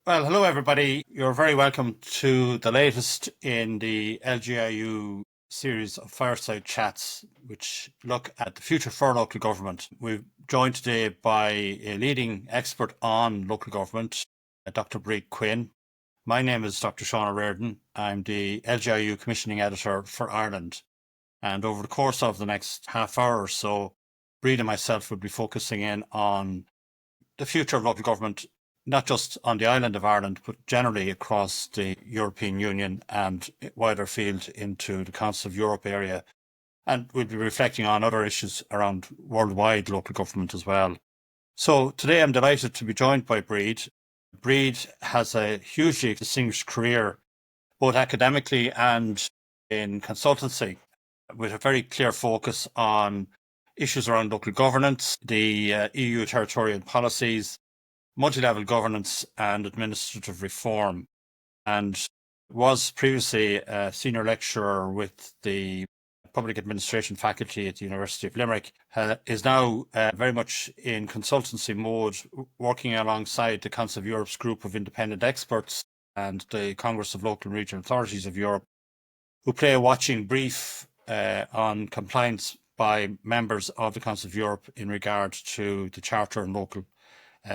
Well, hello everybody. You're very welcome to the latest in the LGIU series of fireside chats, which look at the future for local government. We're joined today by a leading expert on local government, Dr Bríd Quinn. My name is Dr Seán Ó'Riordáin. I'm the LGIU commissioning editor for Ireland. And over the course of the next half hour or so, Bríd and myself will be focusing in on the future of local government, not just on the island of Ireland, but generally across the European Union and wider field into the Council of Europe area. And we'll be reflecting on other issues around worldwide local government as well. So today I'm delighted to be joined by Bríd. Bríd has a hugely distinguished career, both academically and in consultancy, with a very clear focus on issues around local governance, the EU territorial policies, multi-level governance and administrative reform, and was previously a senior lecturer with the public administration faculty at the University of Limerick, is now very much in consultancy mode, working alongside the Council of Europe's group of independent experts and the Congress of Local and Regional Authorities of Europe, who play a watching brief on compliance by members of the Council of Europe in regard to the Charter and local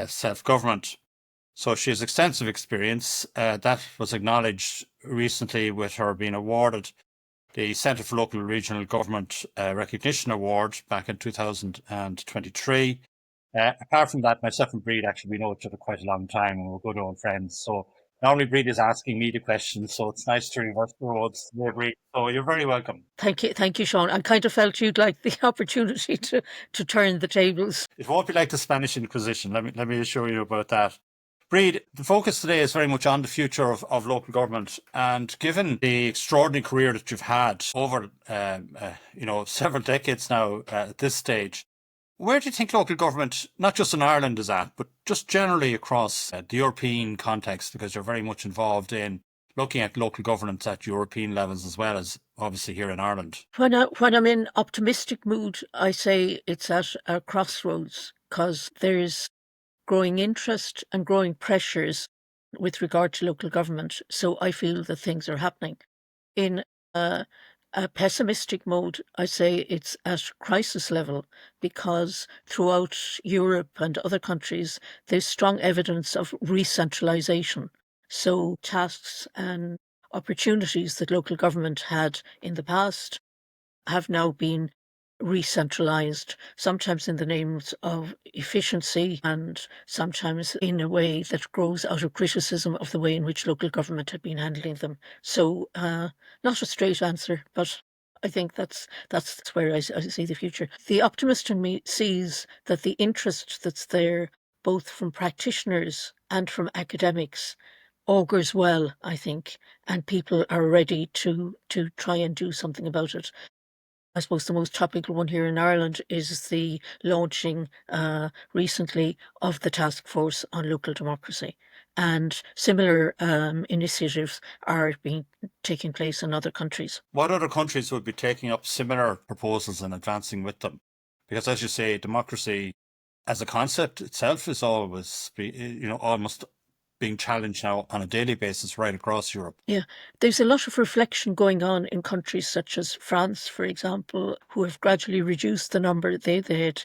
self-government. So she has extensive experience. That was acknowledged recently with her being awarded the Centre for Local and Regional Government Recognition Award back in 2023. Apart from that, myself and Bríd actually we know each other quite a long time and we're good old friends. So normally Bríd is asking me the questions, so it's nice to reverse the roles today, Bríd. So you're very welcome. Thank you, Seán. I kind of felt you'd like the opportunity to turn the tables. It won't be like the Spanish Inquisition. Let me assure you about that. Bríd, the focus today is very much on the future of local government, and given the extraordinary career that you've had over several decades now at this stage, where do you think local government, not just in Ireland, is at, but just generally across the European context, because you're very much involved in looking at local governance at European levels as well as obviously here in Ireland? When I'm in optimistic mood, I say it's at a crossroads because there's growing interest and growing pressures with regard to local government. So I feel that things are happening. In a pessimistic mode, I say it's at crisis level because throughout Europe and other countries, there's strong evidence of re-centralisation. So tasks and opportunities that local government had in the past have now been re-centralised, sometimes in the names of efficiency and sometimes in a way that grows out of criticism of the way in which local government had been handling them. So not a straight answer, but I think that's where I see the future. The optimist in me sees that the interest that's there, both from practitioners and from academics, augurs well, I think, and people are ready to try and do something about it. I suppose the most topical one here in Ireland is the launching recently of the task force on local democracy, and similar initiatives are taking place in other countries. What other countries would be taking up similar proposals and advancing with them? Because, as you say, democracy as a concept itself is always, almost being challenged now on a daily basis right across Europe. Yeah, there's a lot of reflection going on in countries such as France, for example, who have gradually reduced the number. They had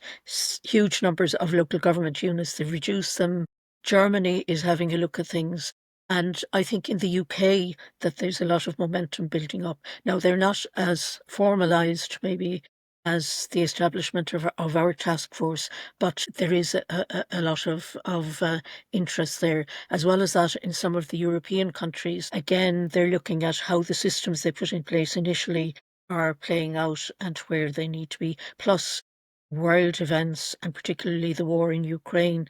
huge numbers of local government units. They've reduced them. Germany is having a look at things. And I think in the UK that there's a lot of momentum building up. Now, they're not as formalised maybe as the establishment of our task force, but there is a lot of interest there. As well as that, in some of the European countries, again, they're looking at how the systems they put in place initially are playing out and where they need to be. Plus, world events, and particularly the war in Ukraine,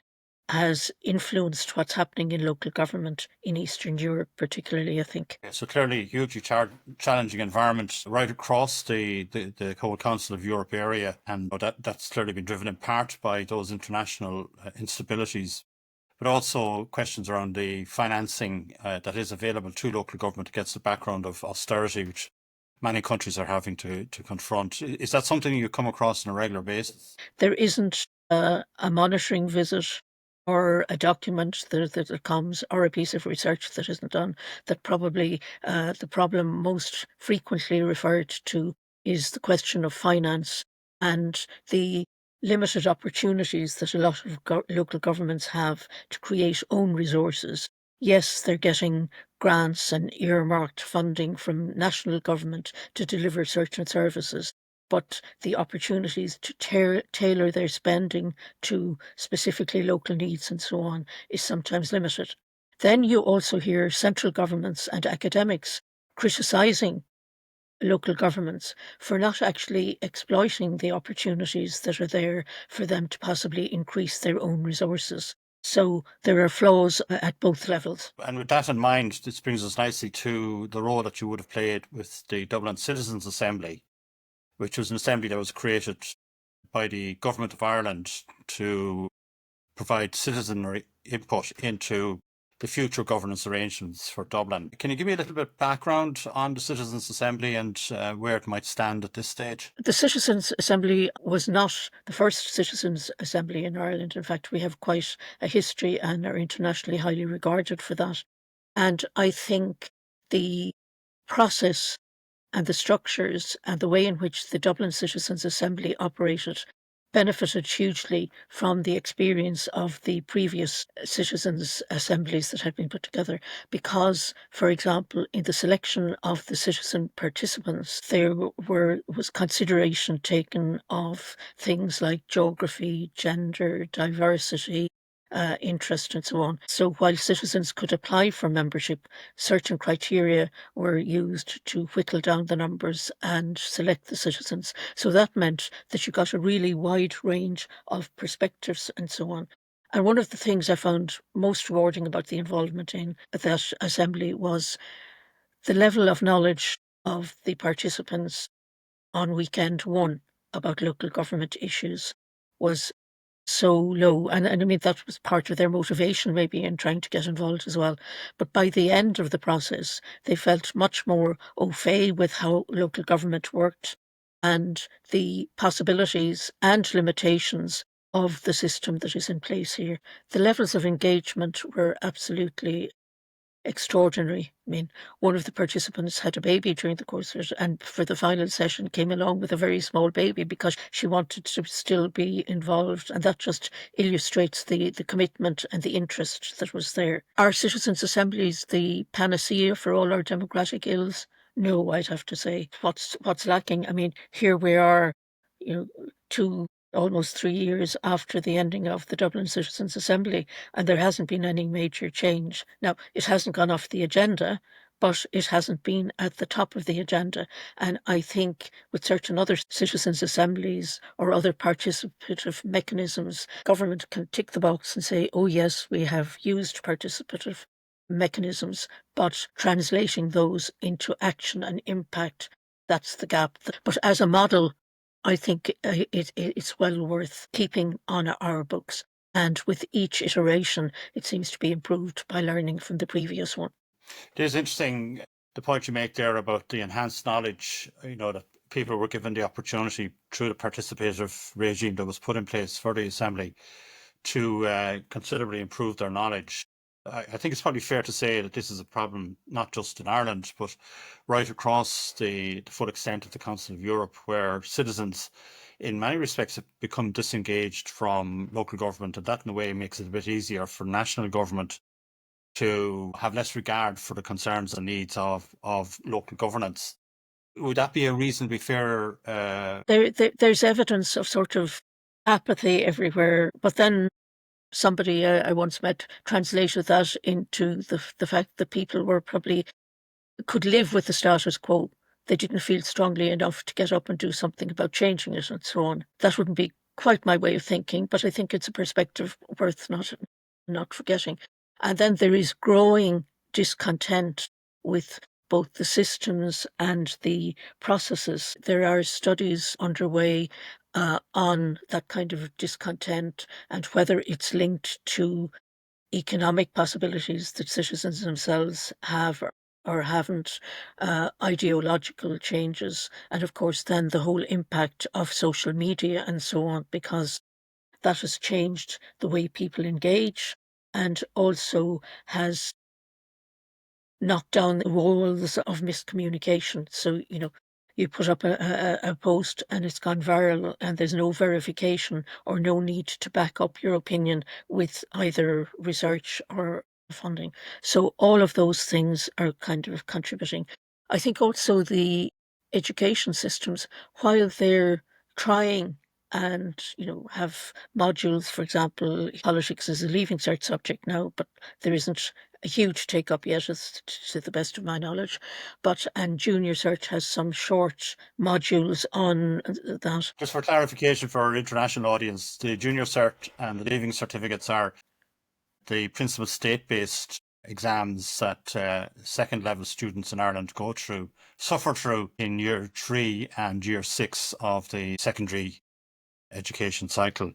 has influenced what's happening in local government in Eastern Europe, particularly, I think. So clearly, a hugely challenging environment right across the whole Council of Europe area, and that's clearly been driven in part by those international instabilities, but also questions around the financing that is available to local government against the background of austerity, which many countries are having to confront. Is that something you come across on a regular basis? There isn't a monitoring visit or a document that comes, or a piece of research that isn't done, that probably the problem most frequently referred to is the question of finance and the limited opportunities that a lot of local governments have to create own resources. Yes, they're getting grants and earmarked funding from national government to deliver certain services, but the opportunities to tailor their spending to specifically local needs and so on is sometimes limited. Then you also hear central governments and academics criticising local governments for not actually exploiting the opportunities that are there for them to possibly increase their own resources. So there are flaws at both levels. And with that in mind, this brings us nicely to the role that you would have played with the Dublin Citizens' Assembly, which was an assembly that was created by the Government of Ireland to provide citizenry input into the future governance arrangements for Dublin. Can you give me a little bit of background on the Citizens' Assembly and where it might stand at this stage? The Citizens' Assembly was not the first Citizens' Assembly in Ireland. In fact, we have quite a history and are internationally highly regarded for that. And I think the process and the structures and the way in which the Dublin Citizens' Assembly operated benefited hugely from the experience of the previous citizens' assemblies that had been put together. Because, for example, in the selection of the citizen participants, there was consideration taken of things like geography, gender, diversity, interest, and so on. So while citizens could apply for membership, certain criteria were used to whittle down the numbers and select the citizens. So that meant that you got a really wide range of perspectives and so on. And one of the things I found most rewarding about the involvement in that assembly was the level of knowledge of the participants on weekend one about local government issues was so low. And I mean, that was part of their motivation maybe in trying to get involved as well. But by the end of the process, they felt much more au fait with how local government worked and the possibilities and limitations of the system that is in place here. The levels of engagement were absolutely extraordinary. I mean, one of the participants had a baby during the course of it, and for the final session came along with a very small baby because she wanted to still be involved, and that just illustrates the commitment and the interest that was there. Are citizens' assemblies the panacea for all our democratic ills? No, I'd have to say. What's lacking? I mean, here we are, almost 3 years after the ending of the Dublin Citizens' Assembly, and there hasn't been any major change. Now, it hasn't gone off the agenda, but it hasn't been at the top of the agenda. And I think with certain other citizens' assemblies or other participative mechanisms, government can tick the box and say, oh yes, we have used participative mechanisms, but translating those into action and impact, that's the gap. But as a model, I think it's well worth keeping on our books. And with each iteration, it seems to be improved by learning from the previous one. It is interesting the point you make there about the enhanced knowledge, that people were given the opportunity through the participative regime that was put in place for the Assembly to considerably improve their knowledge. I think it's probably fair to say that this is a problem not just in Ireland, but right across the full extent of the Council of Europe, where citizens in many respects have become disengaged from local government, and that in a way makes it a bit easier for national government to have less regard for the concerns and needs of local governance. Would that be a reasonably fair? There's evidence of sort of apathy everywhere, but then somebody I once met translated that into the fact that people were probably could live with the status quo. They didn't feel strongly enough to get up and do something about changing it and so on. That wouldn't be quite my way of thinking, but I think it's a perspective worth not forgetting. And then there is growing discontent with both the systems and the processes. There are studies underway on that kind of discontent and whether it's linked to economic possibilities that citizens themselves have or haven't, ideological changes, and of course then the whole impact of social media and so on, because that has changed the way people engage and also has knocked down the walls of miscommunication. So, you put up a post and it's gone viral and there's no verification or no need to back up your opinion with either research or funding. So all of those things are kind of contributing. I think also the education systems, while they're trying and have modules, for example, politics is a leaving cert subject now, but there isn't a huge take up yet, as to the best of my knowledge. And junior cert has some short modules on that. Just for clarification for our international audience, the junior cert and the leaving certificates are the principal state-based exams that second level students in Ireland suffer through in year 3 and year 6 of the secondary education cycle.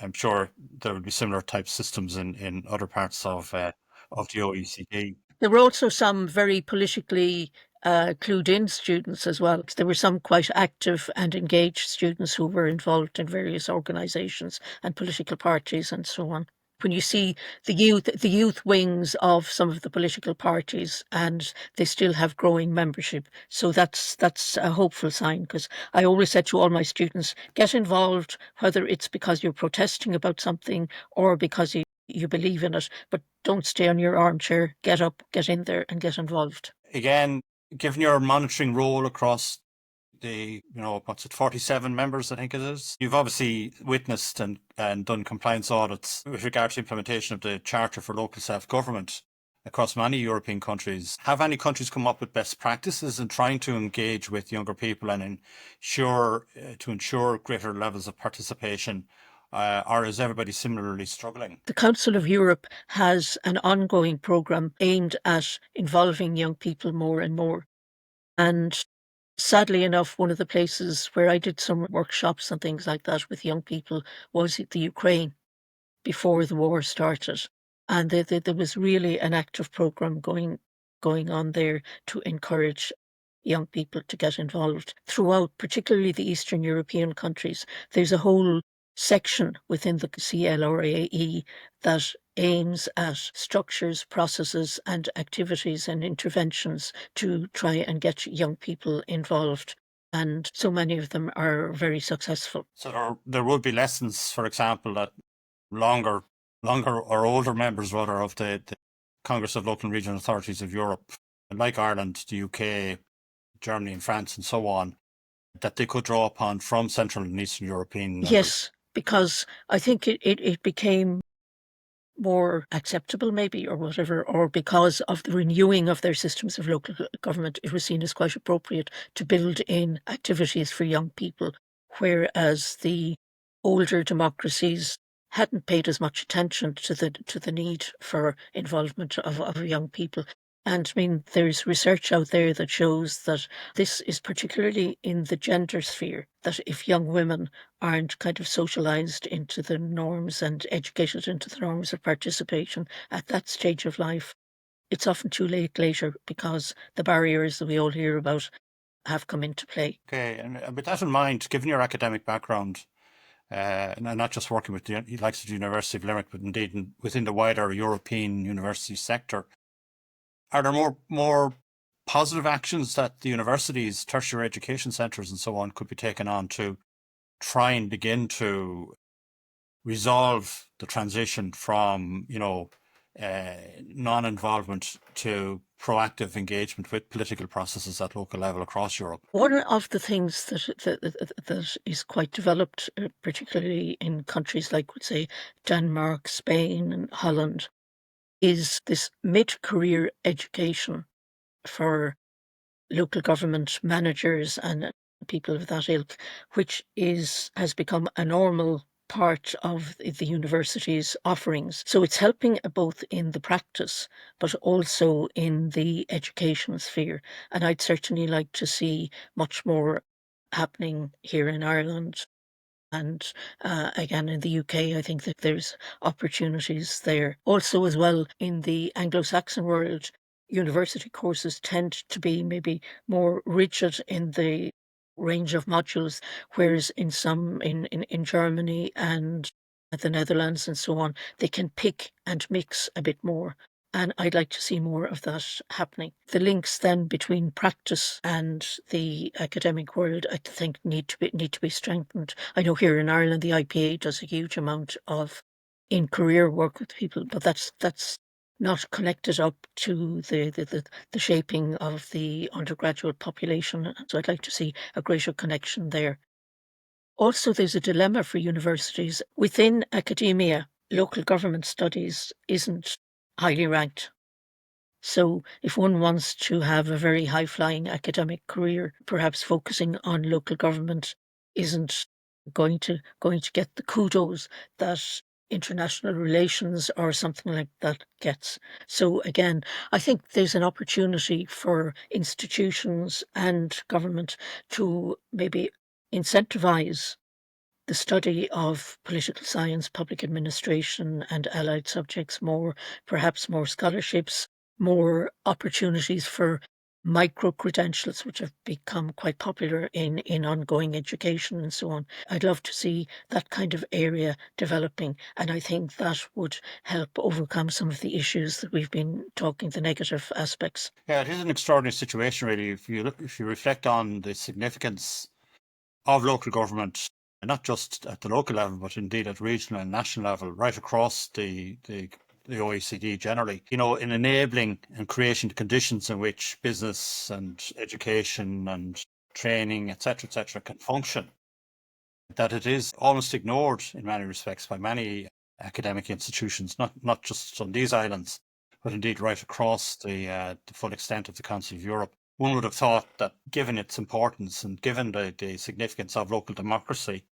I'm sure there will be similar type systems in other parts of the OECD. There were also some very politically clued in students as well. There were some quite active and engaged students who were involved in various organisations and political parties and so on. When you see the youth wings of some of the political parties, and they still have growing membership, so that's a hopeful sign. Because I always said to all my students, get involved, whether it's because you're protesting about something or because you believe in it, but don't stay on your armchair. Get up, get in there, and get involved. Again, given your monitoring role across the 47 members, I think it is, you've obviously witnessed and done compliance audits with regard to implementation of the Charter for Local Self-Government across many European countries. Have any countries come up with best practices in trying to engage with younger people and ensure greater levels of participation? Or is everybody similarly struggling? The Council of Europe has an ongoing programme aimed at involving young people more and more. And sadly enough, one of the places where I did some workshops and things like that with young people was the Ukraine before the war started. And there was really an active programme going on there to encourage young people to get involved. Throughout, particularly the Eastern European countries, there's a whole section within the CLRAE that aims at structures, processes and activities and interventions to try and get young people involved. And so many of them are very successful. So there would be lessons, for example, that longer or older members rather of the Congress of Local and Regional Authorities of Europe, like Ireland, the UK, Germany and France and so on, that they could draw upon from Central and Eastern European members. Yes, because I think it became more acceptable maybe or whatever, or because of the renewing of their systems of local government, it was seen as quite appropriate to build in activities for young people, whereas the older democracies hadn't paid as much attention to the need for involvement of young people. And I mean, there's research out there that shows that this is particularly in the gender sphere, that if young women aren't kind of socialised into the norms and educated into the norms of participation at that stage of life, it's often too late later because the barriers that we all hear about have come into play. Okay, and with that in mind, given your academic background, and not just working with the likes of the University of Limerick, but indeed within the wider European university sector, are there more positive actions that the universities, tertiary education centres and so on could be taken on to try and begin to resolve the transition from, non-involvement to proactive engagement with political processes at local level across Europe? One of the things that is quite developed, particularly in countries like, say, Denmark, Spain and Holland, is this mid-career education for local government managers and people of that ilk, which has become a normal part of the university's offerings. So it's helping both in the practice, but also in the education sphere. And I'd certainly like to see much more happening here in Ireland. And again, in the UK, I think that there's opportunities there. Also, as well, in the Anglo-Saxon world, university courses tend to be maybe more rigid in the range of modules, whereas in Germany and the Netherlands and so on, they can pick and mix a bit more. And I'd like to see more of that happening. The links then between practice and the academic world, I think, need to be strengthened. I know here in Ireland, the IPA does a huge amount of in-career work with people, but that's not connected up to the shaping of the undergraduate population. So I'd like to see a greater connection there. Also, there's a dilemma for universities. Within academia, local government studies isn't highly ranked. So if one wants to have a very high-flying academic career, perhaps focusing on local government isn't going to get the kudos that international relations or something like that gets. So again, I think there's an opportunity for institutions and government to maybe incentivize the study of political science, public administration, and allied subjects more, perhaps more scholarships, more opportunities for micro credentials, which have become quite popular in ongoing education and so on. I'd love to see that kind of area developing, and I think that would help overcome some of the issues that we've been talking, the negative aspects. Yeah, it is an extraordinary situation, really. If you reflect on the significance of local government, not just at the local level, but indeed at regional and national level, right across the OECD generally, in enabling and creating the conditions in which business and education and training, etc., can function, that it is almost ignored in many respects by many academic institutions, not just on these islands, but indeed right across the full extent of the Council of Europe. One would have thought that, given its importance and given the significance of local democracy,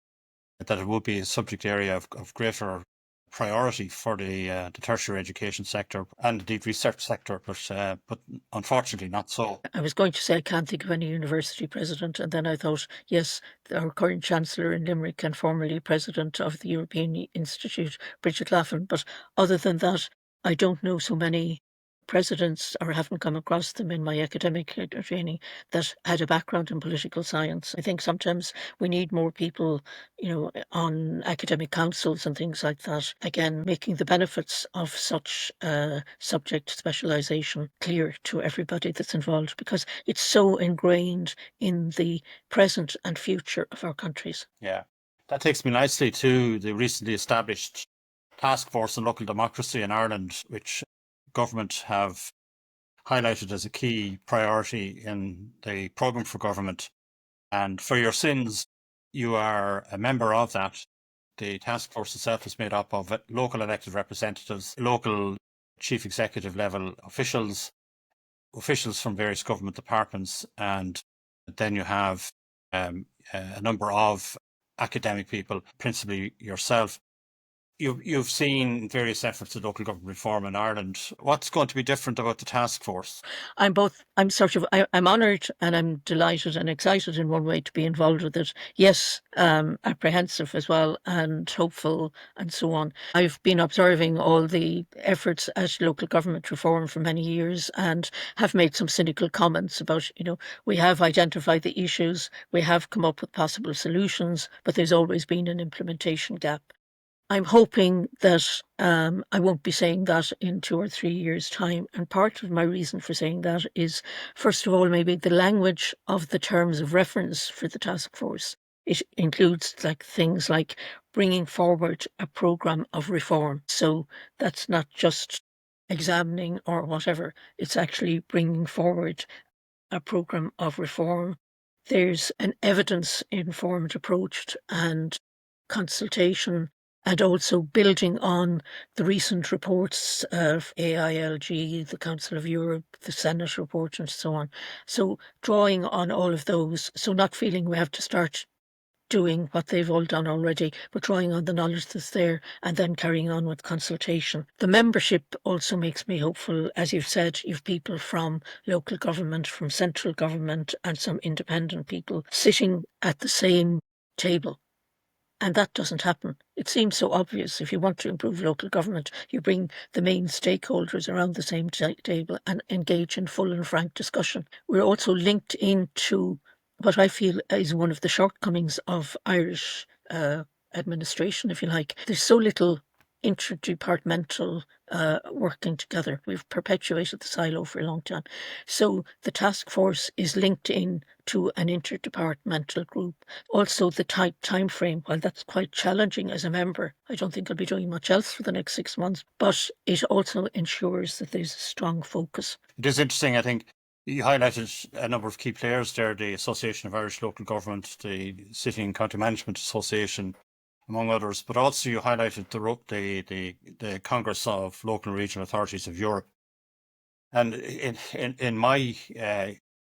that it would be a subject area of greater priority for the tertiary education sector and indeed research sector, but unfortunately not so. I was going to say I can't think of any university president, and then I thought, yes, our current chancellor in Limerick and formerly president of the European Institute, Bridget Laffan, but other than that, I don't know so many presidents, or haven't come across them in my academic training, that had a background in political science. I think sometimes we need more people, on academic councils and things like that. Again, making the benefits of such subject specialisation clear to everybody that's involved, because it's so ingrained in the present and future of our countries. Yeah, that takes me nicely to the recently established Task Force on Local Democracy in Ireland, which government have highlighted as a key priority in the programme for government. And for your sins, you are a member of that. The task force itself is made up of local elected representatives, local chief executive level officials from various government departments, and then you have a number of academic people, principally yourself. You've seen various efforts at local government reform in Ireland. What's going to be different about the task force? I'm honoured and I'm delighted and excited in one way to be involved with it. Yes, apprehensive as well and hopeful and so on. I've been observing all the efforts at local government reform for many years and have made some cynical comments about, we have identified the issues, we have come up with possible solutions, but there's always been an implementation gap. I'm hoping that I won't be saying that in 2 or 3 years' time. And part of my reason for saying that is, first of all, maybe the language of the terms of reference for the task force. It includes things like bringing forward a programme of reform. So that's not just examining or whatever. It's actually bringing forward a programme of reform. There's an evidence-informed approach and consultation, and also building on the recent reports of AILG, the Council of Europe, the Senate report, and so on. So drawing on all of those, so not feeling we have to start doing what they've all done already, but drawing on the knowledge that's there and then carrying on with consultation. The membership also makes me hopeful. As you've said, you've people from local government, from central government, and some independent people sitting at the same table. And that doesn't happen. It seems so obvious. If you want to improve local government, you bring the main stakeholders around the same table and engage in full and frank discussion. We're also linked into what I feel is one of the shortcomings of Irish administration, if you like. There's so little interdepartmental working together. We've perpetuated the silo for a long time. So the task force is linked in to an interdepartmental group. Also, the tight time frame, while that's quite challenging as a member, I don't think I'll be doing much else for the next 6 months, but it also ensures that there's a strong focus. It is interesting, I think. You highlighted a number of key players there, the Association of Irish Local Government, the City and County Management Association, among others, but also you highlighted the Congress of Local and Regional Authorities of Europe. And in my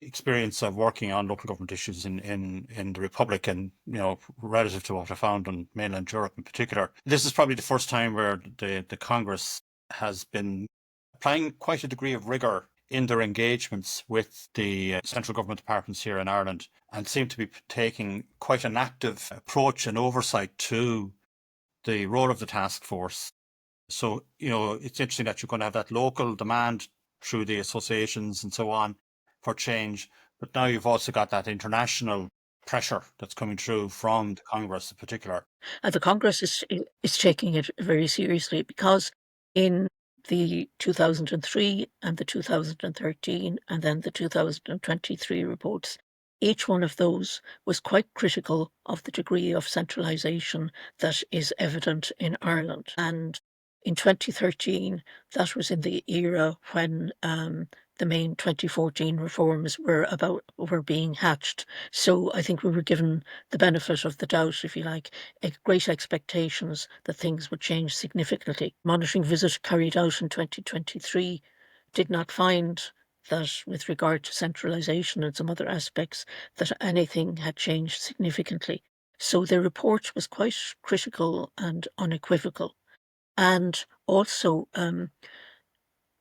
experience of working on local government issues in the Republic, and relative to what I found on mainland Europe in particular, this is probably the first time where the Congress has been applying quite a degree of rigour in their engagements with the central government departments here in Ireland, and seem to be taking quite an active approach and oversight to the role of the task force. So, it's interesting that you're going to have that local demand through the associations and so on for change, but now you've also got that international pressure that's coming through from the Congress in particular. And the Congress is taking it very seriously, because in the 2003 and the 2013 and then the 2023 reports, each one of those was quite critical of the degree of centralisation that is evident in Ireland. And in 2013, that was in the era when the main 2014 reforms were being hatched. So I think we were given the benefit of the doubt, if you like, great expectations that things would change significantly. Monitoring visit carried out in 2023 did not find that, with regard to centralisation and some other aspects, that anything had changed significantly. So their report was quite critical and unequivocal. And also,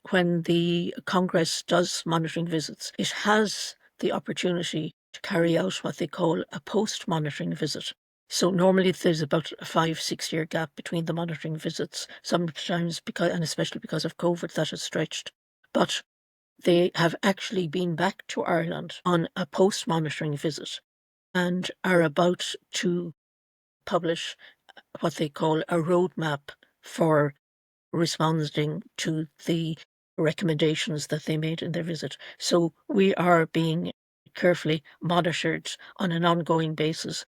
when the Congress does monitoring visits, it has the opportunity to carry out what they call a post-monitoring visit. So normally there's about a 5-6 year gap between the monitoring visits, sometimes and especially because of COVID, that has stretched. But they have actually been back to Ireland on a post-monitoring visit and are about to publish what they call a roadmap for responding to the recommendations that they made in their visit. So we are being carefully monitored on an ongoing basis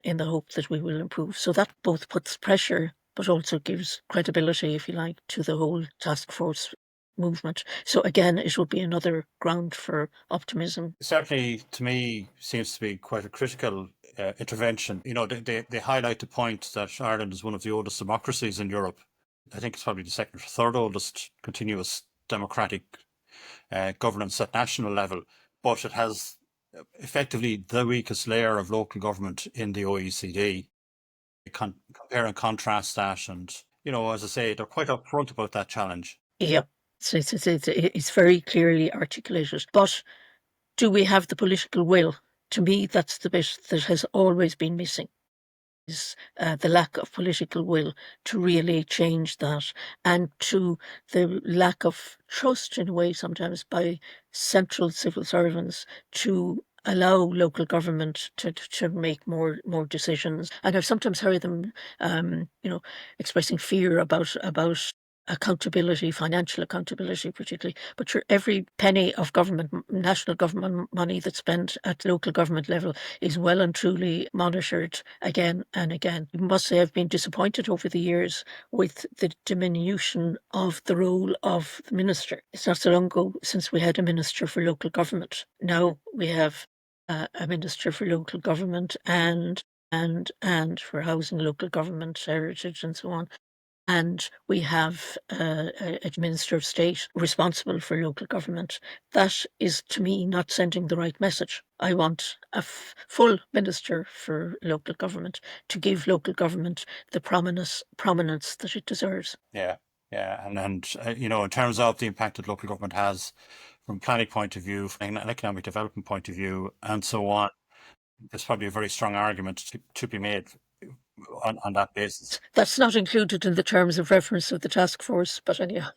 in the hope that we will improve. So that both puts pressure but also gives credibility, if you like, to the whole task force movement. So again, it will be another ground for optimism. Certainly, to me, seems to be quite a critical intervention. They highlight the point that Ireland is one of the oldest democracies in Europe. I think it's probably the second or third oldest continuous democratic governance at national level, but it has effectively the weakest layer of local government in the OECD. Compare and contrast that, and as I say, they're quite upfront about that challenge. Yeah, so it's very clearly articulated. But do we have the political will? To me, that's the bit that has always been missing, is the lack of political will to really change that, and to the lack of trust, in a way, sometimes by central civil servants to allow local government to make more decisions. And I've sometimes heard them, expressing fear about accountability, financial accountability particularly. But sure, every penny of government, national government money that's spent at local government level is well and truly monitored again and again. I must say I've been disappointed over the years with the diminution of the role of the minister. It's not so long ago since we had a minister for local government. Now we have a minister for local government and for housing, local government, heritage and so on. And we have a Minister of State responsible for local government. That is, to me, not sending the right message. I want a full Minister for local government to give local government the prominence that it deserves. Yeah, and in terms of the impact that local government has from a planning point of view, from an economic development point of view, and so on, there's probably a very strong argument to be made on that basis. That's not included in the terms of reference of the task force, but anyhow.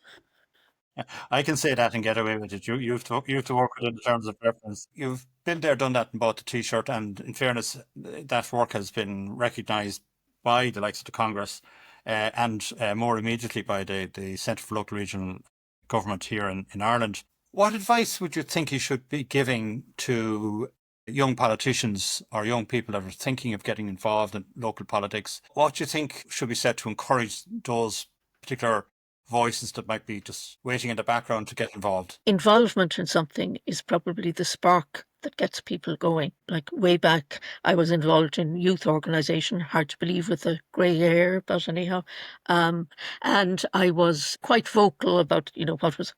I can say that and get away with it. You have to work within the terms of reference. You've been there, done that, and bought the T-shirt. And in fairness, that work has been recognised by the likes of the Congress and more immediately by the Centre for Local Regional Government here in Ireland. What advice would you think you should be giving to young politicians or young people that are thinking of getting involved in local politics? What do you think should be said to encourage those particular voices that might be just waiting in the background to get involved? Involvement in something is probably the spark that gets people going. Like way back, I was involved in youth organisation, hard to believe with the grey hair, but anyhow. And I was quite vocal about,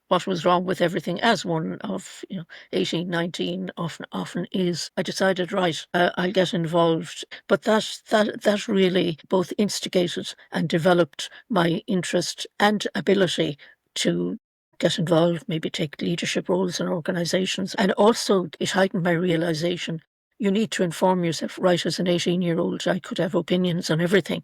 what was wrong with everything, as one of, 18, 19 often is. I decided, right, I'll get involved. But that really both instigated and developed my interest and ability to get involved, maybe take leadership roles in organisations. And also it heightened my realisation you need to inform yourself. Right, as an 18-year-old, I could have opinions on everything.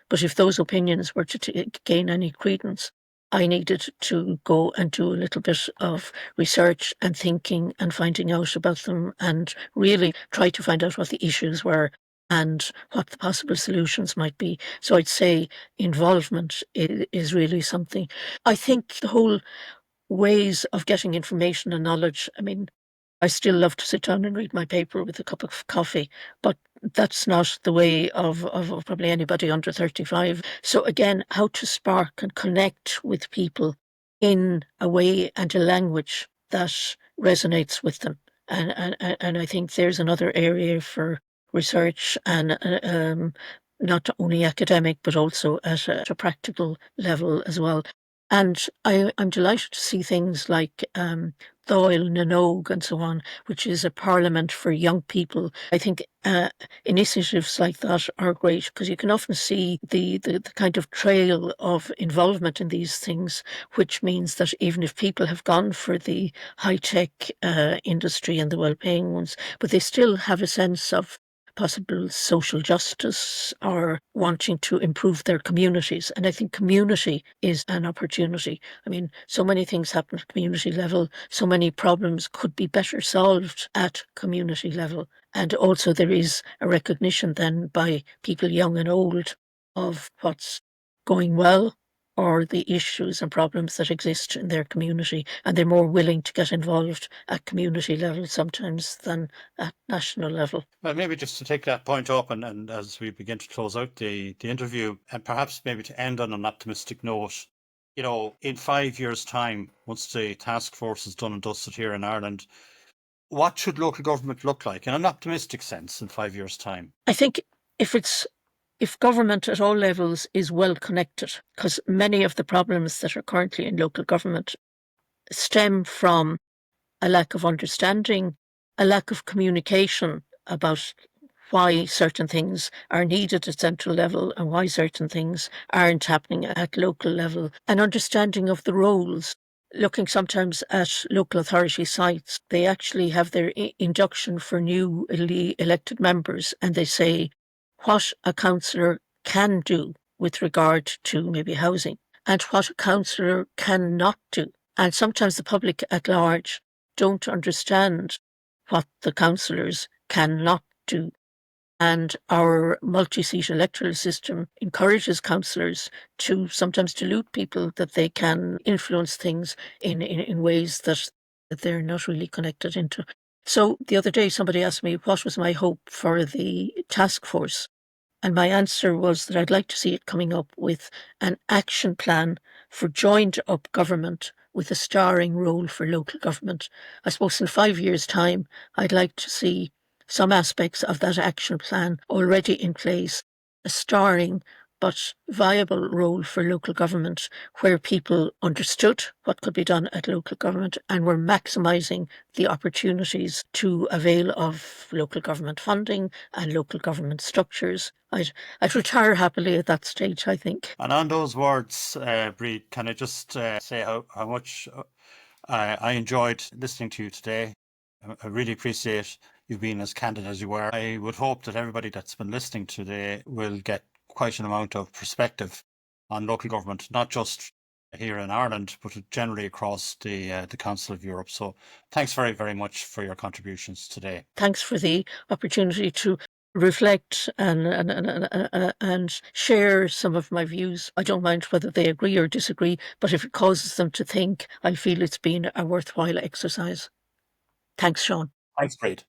But if those opinions were to gain any credence, I needed to go and do a little bit of research and thinking and finding out about them and really try to find out what the issues were and what the possible solutions might be. So I'd say involvement is really something. I think the whole ways of getting information and knowledge, I mean, I still love to sit down and read my paper with a cup of coffee, but that's not the way of probably anybody under 35. So again, how to spark and connect with people in a way and a language that resonates with them. And I think there's another area for research and not only academic, but also at a practical level as well. And I'm delighted to see things like Dáil na nÓg and so on, which is a parliament for young people. I think initiatives like that are great because you can often see the kind of trail of involvement in these things, which means that even if people have gone for the high-tech industry and the well-paying ones, but they still have a sense of possible social justice or wanting to improve their communities. And I think community is an opportunity. I mean, so many things happen at community level. So many problems could be better solved at community level. And also there is a recognition then by people young and old of what's going well or the issues and problems that exist in their community, and they're more willing to get involved at community level sometimes than at national level. Well, maybe just to take that point up and as we begin to close out the interview, and perhaps maybe to end on an optimistic note, in 5 years' time, once the task force is done and dusted here in Ireland, what should local government look like in an optimistic sense in 5 years' time? I think if government at all levels is well connected, because many of the problems that are currently in local government stem from a lack of understanding, a lack of communication about why certain things are needed at central level and why certain things aren't happening at local level, an understanding of the roles. Looking sometimes at local authority sites, they actually have their induction for newly elected members and they say what a councillor can do with regard to maybe housing and what a councillor cannot do. And sometimes the public at large don't understand what the councillors cannot do. And our multi-seat electoral system encourages councillors to sometimes delude people that they can influence things in ways that they're not really connected into. So the other day somebody asked me what was my hope for the task force. And my answer was that I'd like to see it coming up with an action plan for joined up government with a starring role for local government. I suppose in 5 years' time, I'd like to see some aspects of that action plan already in place, a starring but viable role for local government where people understood what could be done at local government and were maximising the opportunities to avail of local government funding and local government structures. I'd retire happily at that stage, I think. And on those words, Bríd, can I just say how much I enjoyed listening to you today. I really appreciate you being as candid as you were. I would hope that everybody that's been listening today will get quite an amount of perspective on local government, not just here in Ireland, but generally across the Council of Europe. So thanks very, very much for your contributions today. Thanks for the opportunity to reflect and share some of my views. I don't mind whether they agree or disagree, but if it causes them to think, I feel it's been a worthwhile exercise. Thanks, Seán. Thanks, Bríd.